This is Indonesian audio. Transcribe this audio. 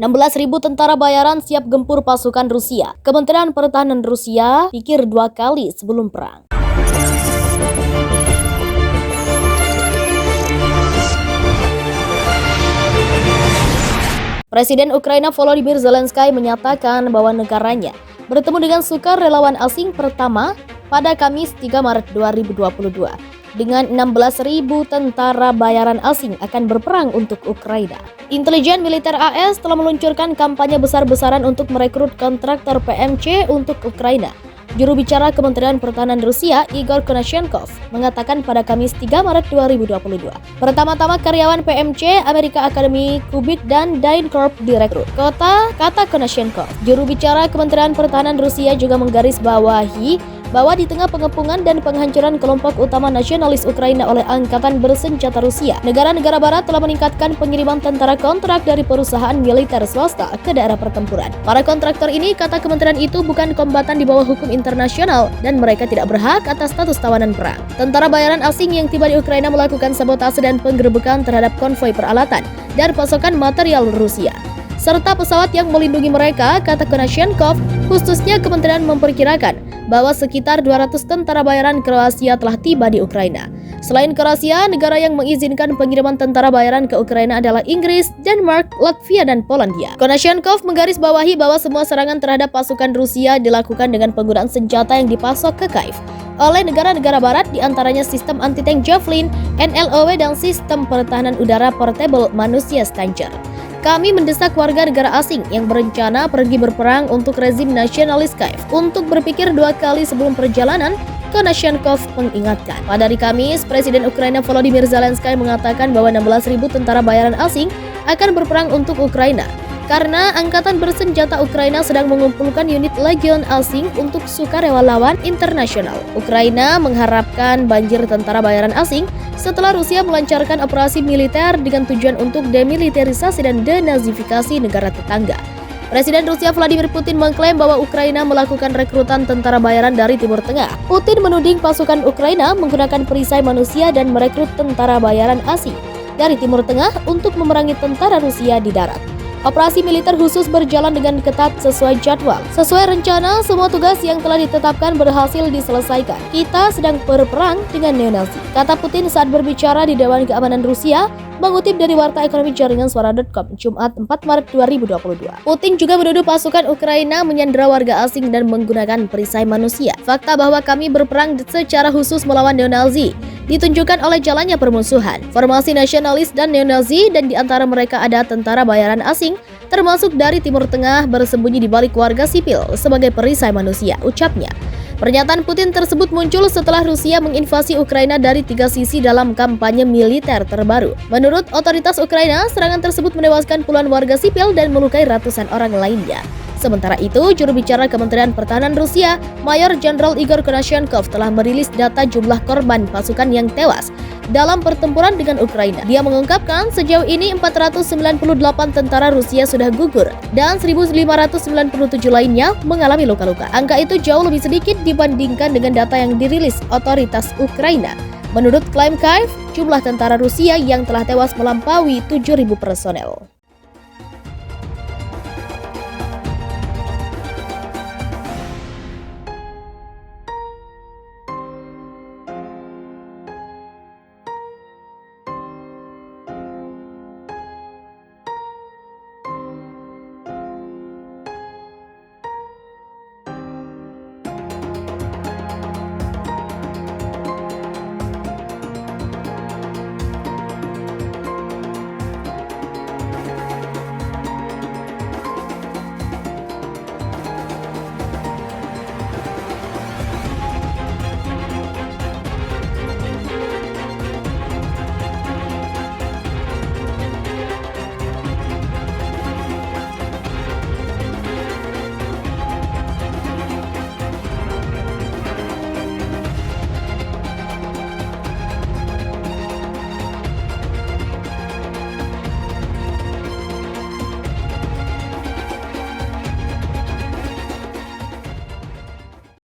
16.000 tentara bayaran siap gempur pasukan Rusia. Kementerian Pertahanan Rusia pikir 2 kali sebelum perang. Presiden Ukraina Volodymyr Zelensky menyatakan bahwa negaranya bertemu dengan sukarelawan asing pertama pada Kamis 3 Maret 2022. Dengan 16.000 tentara bayaran asing akan berperang untuk Ukraina. Intelijen militer AS telah meluncurkan kampanye besar-besaran untuk merekrut kontraktor PMC untuk Ukraina. Juru bicara Kementerian Pertahanan Rusia, Igor Konashenkov, mengatakan pada Kamis 3 Maret 2022. Pertama-tama karyawan PMC, Amerika Academy, Kubik, dan DynCorp direkrut. Kata Konashenkov, juru bicara Kementerian Pertahanan Rusia juga menggarisbawahi bahwa di tengah pengepungan dan penghancuran kelompok utama nasionalis Ukraina oleh angkatan bersenjata Rusia, negara-negara barat telah meningkatkan pengiriman tentara kontrak dari perusahaan militer swasta ke daerah pertempuran. Para kontraktor ini, kata kementerian itu, bukan kombatan di bawah hukum internasional dan mereka tidak berhak atas status tawanan perang. Tentara bayaran asing yang tiba di Ukraina melakukan sabotase dan penggerebekan terhadap konvoi peralatan dan pasokan material Rusia, serta pesawat yang melindungi mereka, kata Konashenkov. Khususnya kementerian memperkirakan bahwa sekitar 200 tentara bayaran Kroasia telah tiba di Ukraina. Selain Kroasia, negara yang mengizinkan pengiriman tentara bayaran ke Ukraina adalah Inggris, Denmark, Latvia, dan Polandia. Konashenkov menggarisbawahi bahwa semua serangan terhadap pasukan Rusia dilakukan dengan penggunaan senjata yang dipasok ke Kyiv oleh negara-negara barat, diantaranya sistem anti-tank Javelin, NLOW, dan sistem pertahanan udara portable manusia Stinger. Kami mendesak warga negara asing yang berencana pergi berperang untuk rezim nasionalis Kyiv untuk berpikir 2 kali sebelum perjalanan, Konashenkov mengingatkan. Pada hari Kamis, Presiden Ukraina Volodymyr Zelensky mengatakan bahwa 16.000 tentara bayaran asing akan berperang untuk Ukraina karena angkatan bersenjata Ukraina sedang mengumpulkan unit legion asing untuk sukarelawan internasional. Ukraina mengharapkan banjir tentara bayaran asing setelah Rusia melancarkan operasi militer dengan tujuan untuk demilitarisasi dan denazifikasi negara tetangga. Presiden Rusia Vladimir Putin mengklaim bahwa Ukraina melakukan rekrutan tentara bayaran dari Timur Tengah. Putin menuding pasukan Ukraina menggunakan perisai manusia dan merekrut tentara bayaran asing dari Timur Tengah untuk memerangi tentara Rusia di darat. Operasi militer khusus berjalan dengan ketat sesuai jadwal. Sesuai rencana, semua tugas yang telah ditetapkan berhasil diselesaikan. Kita sedang berperang dengan neonazi, kata Putin saat berbicara di Dewan Keamanan Rusia, mengutip dari Warta Ekonomi Jaringan Suara.com, Jumat 4 Maret 2022. Putin juga menuduh pasukan Ukraina menyandera warga asing dan menggunakan perisai manusia. Fakta bahwa kami berperang secara khusus melawan neonazi ditunjukkan oleh jalannya permusuhan formasi nasionalis dan neonazi, dan di antara mereka ada tentara bayaran asing termasuk dari Timur Tengah bersembunyi di balik warga sipil sebagai perisai manusia, ucapnya. Pernyataan Putin tersebut muncul setelah Rusia menginvasi Ukraina dari 3 sisi dalam kampanye militer terbaru. Menurut otoritas Ukraina, serangan tersebut menewaskan puluhan warga sipil dan melukai ratusan orang lainnya. Sementara itu, juru bicara Kementerian Pertahanan Rusia, Mayor Jenderal Igor Konashenkov, telah merilis data jumlah korban pasukan yang tewas dalam pertempuran dengan Ukraina. Dia mengungkapkan sejauh ini 498 tentara Rusia sudah gugur dan 1.597 lainnya mengalami luka-luka. Angka itu jauh lebih sedikit dibandingkan dengan data yang dirilis otoritas Ukraina. Menurut klaim Kyiv, jumlah tentara Rusia yang telah tewas melampaui 7.000 personel.